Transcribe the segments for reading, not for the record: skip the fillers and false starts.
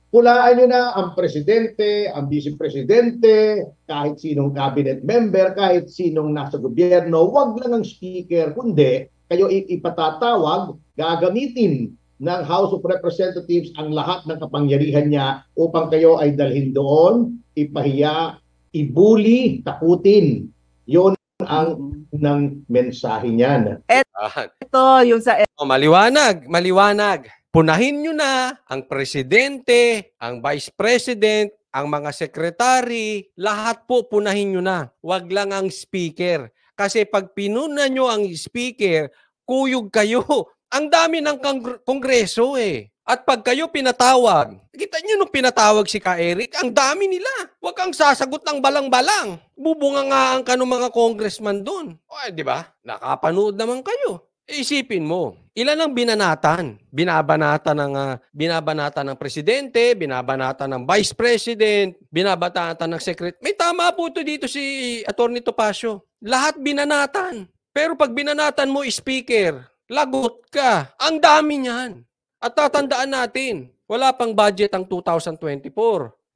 Hulaan nyo na ang presidente, ang vice-presidente, kahit sinong cabinet member, kahit sinong nasa gobyerno, wag lang ang speaker, kundi kayo ipatatawag, gagamitin ng House of Representatives ang lahat ng kapangyarihan niya upang kayo ay dalhin doon, ipahiya, ibuli, takutin. Yun ang ng mensahe niyan. Ito yung sa maliwanag, maliwanag. Punahin nyo na ang presidente, ang vice president, ang mga secretary, lahat po punahin nyo na. Wag lang ang speaker. Kasi pag pinuna nyo ang speaker, kuyog kayo. Ang dami ng kongreso eh. At pag kayo pinatawag, kita nyo nung pinatawag si Ka Eric, ang dami nila. Huwag kang sasagot ng balang-balang. Bubungangaan ka ng mga congressman doon. O, di ba? Nakapanood naman kayo. Isipin mo, ilan ang binanatan? Binabanatan ng presidente, binabanatan ng vice president, binabanatan ng secretary. May tama po ito dito si Atty. Topacio. Lahat binanatan. Pero pag binanatan mo, speaker, lagot ka. Ang dami niyan. At tatandaan natin, wala pang budget ang 2024.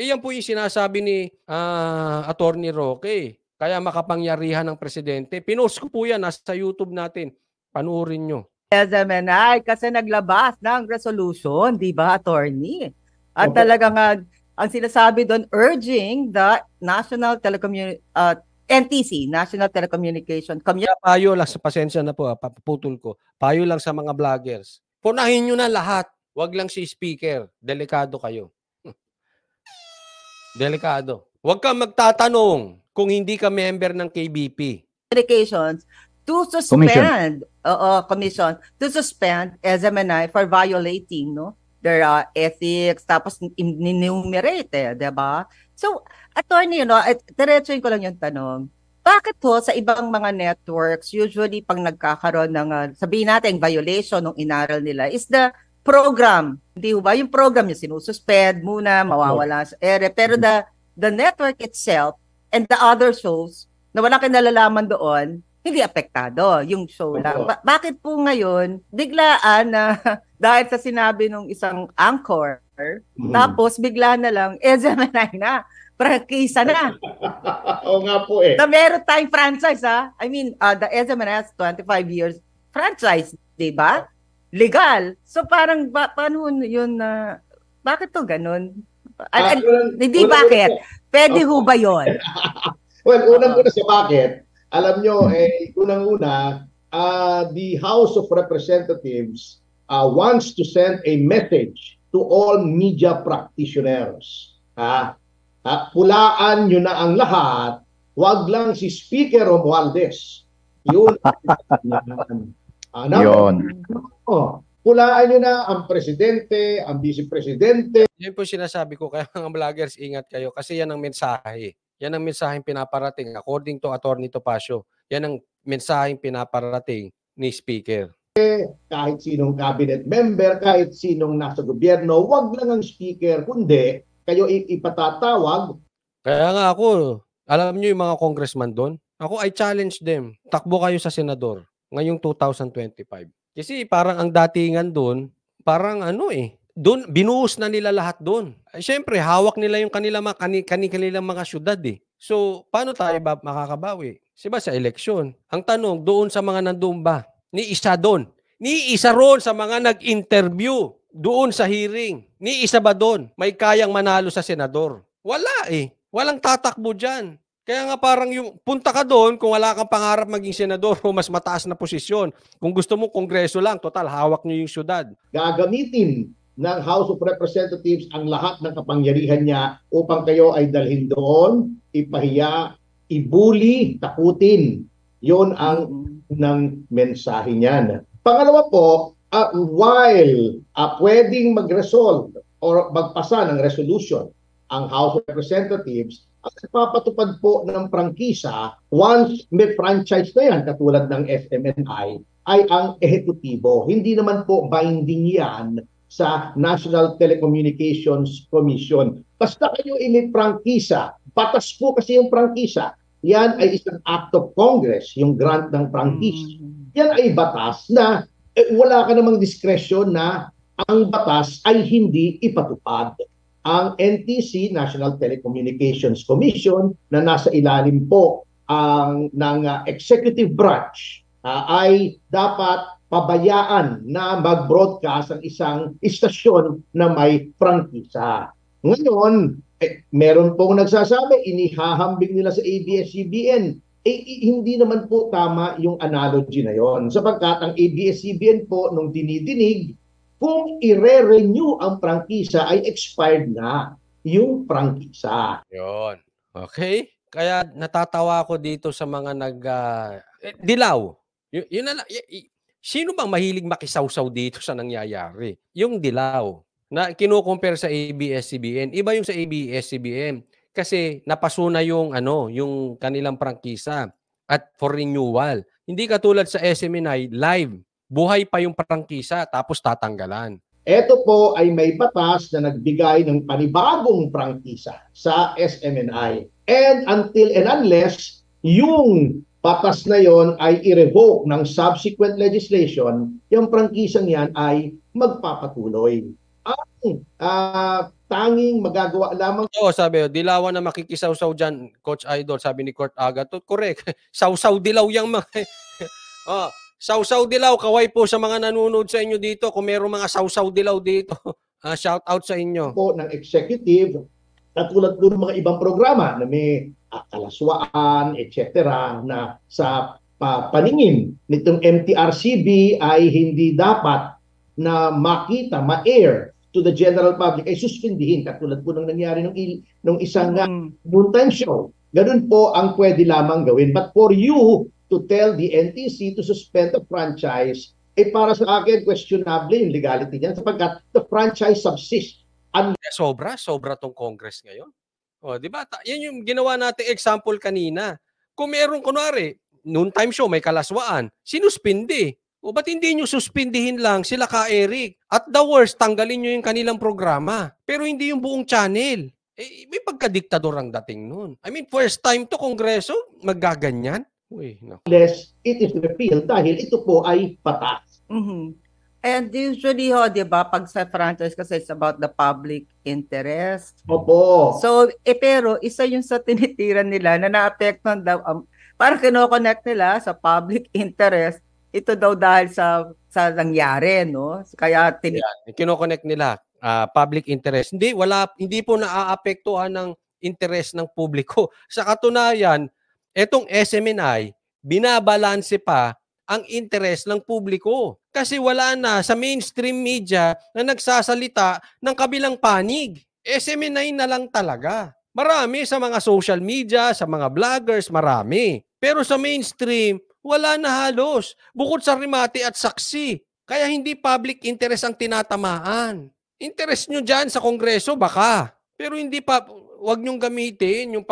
Yan po yung sinasabi ni Atty. Roque. Kaya makapangyarihan ng presidente. Pinost ko po yan, nasa YouTube natin. Panuorin nyo. SMNI kasi naglabas ng resolution, di ba, attorney? At talagang ang sinasabi doon, urging the NTC, National Telecommunication Commission. Payo lang, sa pasensya na po, paputol ko. Payo lang sa mga vloggers. Punahin nyo na lahat. Wag lang si speaker. Delikado kayo. Delikado. Wag kang magtatanong kung hindi ka member ng KBP. Communications to suspend commission to suspend SMNI for violating their ethics, tapos enumerate, diba? So, attorney, diretsuin ko lang yung tanong. Bakit ho sa ibang mga networks, usually pag nagkakaroon ng, sabihin natin, violation ng inaral nila, is the program. Hindi ba? Yung program yung sinususpend muna, mawawala sa ere. Pero the network itself and the other shows na walang kinalalaman doon, hindi apektado yung show lang. Bakit po ngayon, biglaan na dahil sa sinabi ng isang anchor, tapos bigla na lang, SMNI na, prangkisa na. Oo nga po eh. Na meron tayong franchise I mean, the SMNI has 25 years franchise, di ba? Legal. So parang, paano yun bakit to ganun? Hindi bakit. Pwede ho ba yun? Well, unang-una sa bakit, alam nyo, unang-una, the House of Representatives wants to send a message to all media practitioners. Pulaan nyo na ang lahat, wag lang si Speaker Romualdez. Yun. Pulaan nyo na ang presidente, ang vice-presidente. Yan po sinasabi ko, kaya mga vloggers, ingat kayo kasi yan ang mensahe. Yan ang mensaheng pinaparating according to Atty. Topacio. Yan ang mensaheng pinaparating ni Speaker. Kahit sinong cabinet member, kahit sinong nasa gobyerno, wag lang ang speaker, kundi kayo ipatatawag. Kaya nga ako, alam niyo yung mga congressman doon, ako I challenge them. Takbo kayo sa senador ngayong 2025. Kasi parang ang datingan doon, parang doon, binuhos na nila lahat doon. Siyempre, hawak nila yung kanilang mga syudad eh. So, paano tayo makakabawi? Diba sa eleksyon? Ang tanong, doon sa mga nandoon ba? Ni isa doon. Ni isa ron sa mga nag-interview doon sa hearing. Ni isa ba doon? May kayang manalo sa senador? Wala eh. Walang tatakbo dyan. Kaya nga parang yung punta ka doon kung wala kang pangarap maging senador o mas mataas na posisyon. Kung gusto mo kongreso lang, total, hawak nyo yung syudad. Gagamitin ng House of Representatives ang lahat ng kapangyarihan niya upang kayo ay dalhin doon, ipahiya, ibuli, takutin. Yun ang ng mensahe niyan. Pangalawa po, while pwedeng mag-resolve or magpasa ng resolution ang House of Representatives, ang papatupad po ng prangkisa, once may franchise na yan, katulad ng SMNI, ay ang ehekutibo. Hindi naman po binding yan sa National Telecommunications Commission. Basta kayo may prangkisa, batas po kasi yung prangkisa, yan ay isang act of Congress, yung grant ng prangkisa. Yan ay batas na wala ka namang diskresyon na ang batas ay hindi ipatupad. ang NTC, National Telecommunications Commission, na nasa ilalim po ng executive branch, ay dapat pabayaan na mag-broadcast ang isang istasyon na may prangkisa. Ngayon, meron pong nagsasabi, inihahambing nila sa ABS-CBN. Hindi naman po tama yung analogy na yon. Sapagkat ang ABS-CBN po, nung dinidinig, kung i-renew ang prangkisa, ay expired na yung prangkisa. Yun. Okay? Kaya natatawa ako dito sa mga dilaw. Yun na lang. Sino bang mahilig makisawsaw dito sa nangyayari? Yung dilaw na kino-compare sa ABS-CBN. Iba yung sa ABS-CBN kasi napasuna yung yung kanilang prangkisa at for renewal. Hindi katulad sa SMNI, live. Buhay pa yung prangkisa tapos tatanggalan. Ito po ay may batas na nagbigay ng panibagong prangkisa sa SMNI. And until and unless yung batas na yon ay i-revoke ng subsequent legislation, yung prangkisang yan ay magpapatuloy. Ang tanging magagawa lamang... Oo, sabi, dilawan na makikisawsaw dyan, Coach Idol, sabi ni Court Agatot. Correct. Sawsaw dilaw yung mga... Sawsaw dilaw, kaway po sa mga nanonood sa inyo dito. Kung mayroong mga sawsaw dilaw dito, shout out sa inyo. Po ng executive, katulad po ng mga ibang programa na may kalaswaan, etc. na sa paningin nitong MTRCB ay hindi dapat na makita, ma-air to the general public, ay suspindihin. Katulad po ng nangyari nung isang noontime show. Ganun po ang pwede lamang gawin. But for you to tell the NTC to suspend the franchise, para sa akin, questionable yung legality niyan sapagkat the franchise subsists. Sobra tong Congress ngayon. O, di ba? Yan yung ginawa nating example kanina. Kung meron, kunwari, noontime show, may kalaswaan, sinuspindi. O ba't hindi nyo suspindihin lang sila ka-Eric? At the worst, tanggalin nyo yung kanilang programa. Pero hindi yung buong channel. May pagkadiktador ang dating nun. I mean, first time to Kongreso, maggaganyan. Uy, no. Unless it is repealed dahil ito po ay batas. And usually, di ba, pag sa franchise kasi it's about the public interest. Opo. So, pero isa yung sa tinitiran nila na naapektuhan daw, parang kinoconnect nila sa public interest, ito daw dahil sa nangyari, no? Kaya kinoconnect nila public interest. Hindi po naaapektuhan ng interest ng publiko. Sa katunayan, etong SMNI, binabalanse pa ang interes ng publiko. Kasi wala na sa mainstream media na nagsasalita ng kabilang panig. SMNI na lang talaga. Marami sa mga social media, sa mga vloggers, marami. Pero sa mainstream, wala na halos. Bukod sa rimate at saksi. Kaya hindi public interest ang tinatamaan. Interest nyo dyan sa Kongreso, baka. Pero hindi pa, wag nyong gamitin yung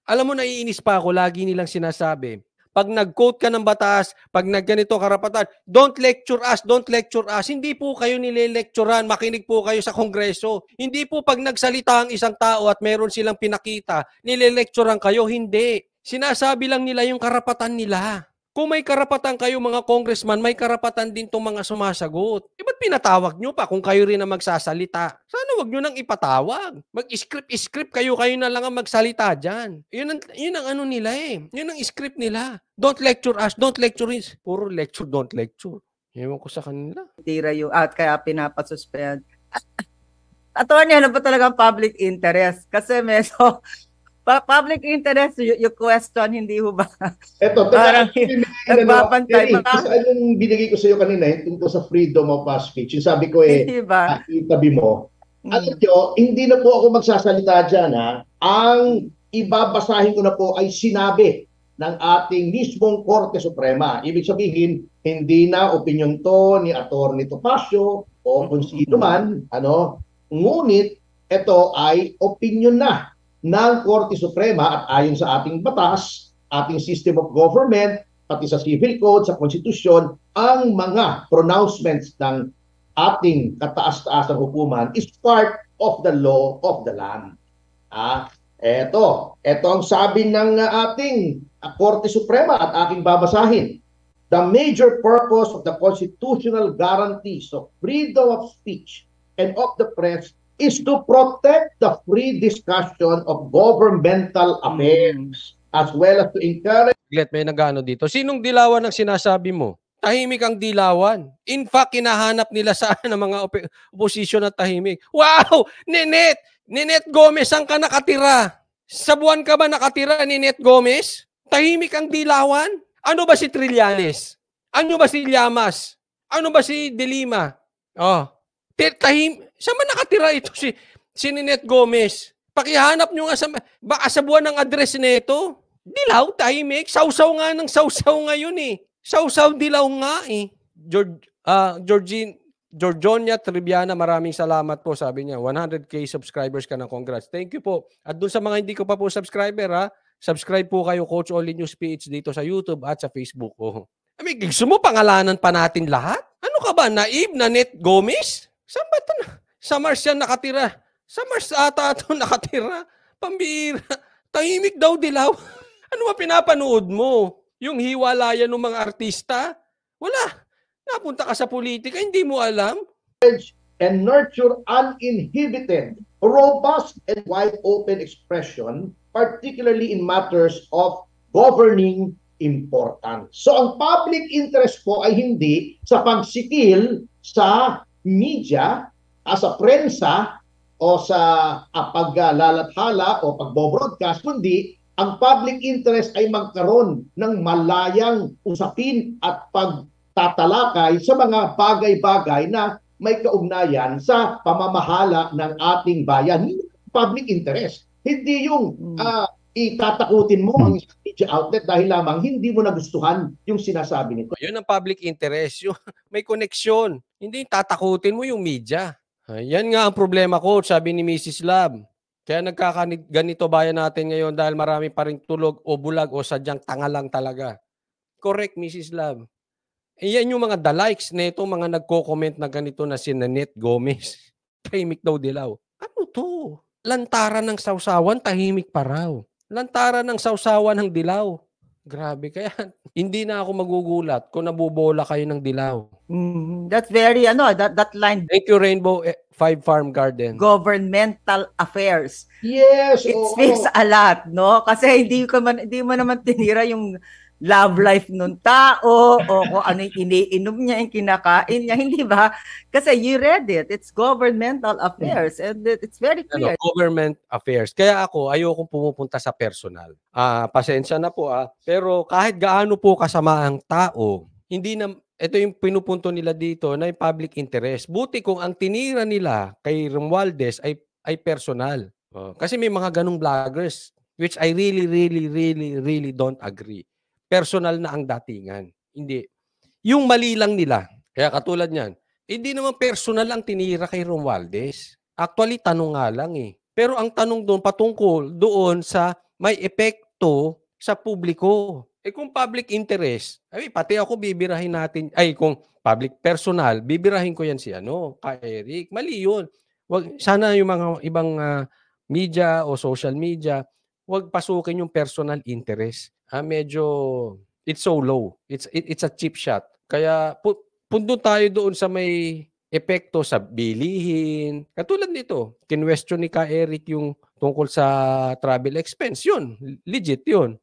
Alam mo, naiinis pa ako, lagi nilang sinasabi. Pag nag-quote ka ng batas, pag nagganito karapatan, don't lecture us. Hindi po kayo nile-lecturean, makinig po kayo sa Kongreso. Hindi po pag nagsalita ang isang tao at meron silang pinakita, nile-lecturean kayo, hindi. Sinasabi lang nila yung karapatan nila. Kung may karapatan kayo mga congressman, may karapatan din tong mga sumasagot. Ba't pinatawag nyo pa kung kayo rin ang magsasalita? Sana wag nyo nang ipatawag. Mag-script kayo na lang ang magsalita dyan. Yun ang ano nila Yun ang script nila. Don't lecture us, don't lecture us. Puro lecture, don't lecture. Ewan ko sa kanila. Tira yung kaya pinapasuspend. Attorney, ano ba talagang public interest? Kasi medyo public interest, yung question, hindi ho ba? Ito, parang nagbabantay. Anong binigay ko sa iyo kanina, tungkol sa freedom of speech. Yung sabi ko itabi mo. Alam nyo, hindi na po ako magsasalita dyan. Ang ibabasahin ko na po ay sinabi ng ating mismong Korte Suprema. Ibig sabihin, hindi na opinion to ni Atty. Topacio o kung sino man, ngunit ito ay opinion na ng Korte Suprema at ayon sa ating batas, ating system of government, pati sa civil code, sa konstitusyon, ang mga pronouncements ng ating kataas-taasang hukuman is part of the law of the land. Ito ang sabi ng ating Korte Suprema at aking babasahin. The major purpose of the constitutional guarantees of freedom of speech and of the press is to protect the free discussion of governmental affairs as well as to encourage. May nagano dito. Sinong dilawan ang sinasabi mo? Tahimik ang dilawan. In fact, kinahanap nila saan ang mga opposition na tahimik. Wow! Ninette Gomez, saan ka nakatira? Sa buwan ka ba nakatira, Ninette Gomez? Tahimik ang dilawan? Ano ba si Trillanes? Ano ba si Llamas? Ano ba si De Lima? Oh. Saan ba nakatira ito si Ninette Gomez? Pakihanap nyo nga baka sa buwan ng address nito. Dilaw, tahimik. Sausaw nga ng sausaw ngayon eh. Sausaw dilaw nga eh. Georgina Triviana, maraming salamat po. Sabi niya, 100k subscribers ka na. Congrats. Thank you po. At dun sa mga hindi ko pa po subscriber ha, subscribe po kayo Coach Oli News PH dito sa YouTube at sa Facebook. Oh. I mean, gusto mo pangalanan pa natin lahat? Ano ka ba? Naib na Ninette Gomez? Saan ba ito na? Sa Mars yan nakatira. Sa Mars ata ito nakatira. Pambira. Tahimik daw dilaw. Ano ba pinapanood mo? Yung hiwalayan ng mga artista? Wala. Napunta ka sa politika, hindi mo alam. And nurture uninhibited, robust and wide open expression, particularly in matters of governing importance. So ang public interest po ay hindi sa pagsikil sa media, sa prensa, o sa paglalathala o pagbo-broadcast, kundi ang public interest ay magkaroon ng malayang usapin at pagtatalakay sa mga bagay-bagay na may kaugnayan sa pamamahala ng ating bayan. Public interest. Hindi yung itatakutin mo ang media outlet dahil lamang hindi mo nagustuhan yung sinasabi nito. Yun ang public interest. Yung may koneksyon. Hindi tatakutin mo yung media. Yan nga ang problema ko, sabi ni Mrs. Lab. Kaya nagkaganito bayan natin ngayon dahil marami pa rin tulog o bulag o sadyang tanga lang talaga. Correct, Mrs. Lab. Yan yung mga the-likes na itong mga nagko-comment na ganito na si Ninette Gomez. Tahimik daw dilaw. Ano to? Lantaran ng sausawan, tahimik pa raw. Lantaran ng sausawan ng dilaw. Grabe, kaya hindi na ako magugulat kung nabubola kayo ng dilaw. That's very, that line. Thank you, Rainbow 5 Farm Garden. Governmental affairs. Yes. It speaks a lot, no? Kasi hindi mo naman tinira yung love life ng tao o kung ano yung iniinom niya, yung kinakain niya, hindi ba? Kasi you read it. It's governmental affairs and it's very clear. Government affairs. Kaya ako, ayokong pumupunta sa personal. Pasensya na po pero kahit gaano po kasama ang tao, hindi na, ito yung pinupunto nila dito na yung public interest. Buti kung ang tinira nila kay Romualdez ay personal. Kasi may mga ganong vloggers which I really don't agree. Personal na ang datingan. Hindi. Yung mali lang nila. Kaya katulad niyan, hindi naman personal ang tinira kay Romualdez. Actually, tanong nga lang eh. Pero ang tanong doon, patungkol doon sa may epekto sa publiko. Kung public interest, pati ako bibirahin natin, kung public personal, bibirahin ko yan si kay Eric. Mali yun. Sana yung mga ibang media o social media, wag pasukin yung personal interest. Medyo it's so low. It's a cheap shot. Kaya pundo tayo doon sa may epekto sa bilihin. Katulad nito, kinwestiyon ni Ka Eric yung tungkol sa travel expense. Yun, legit yun.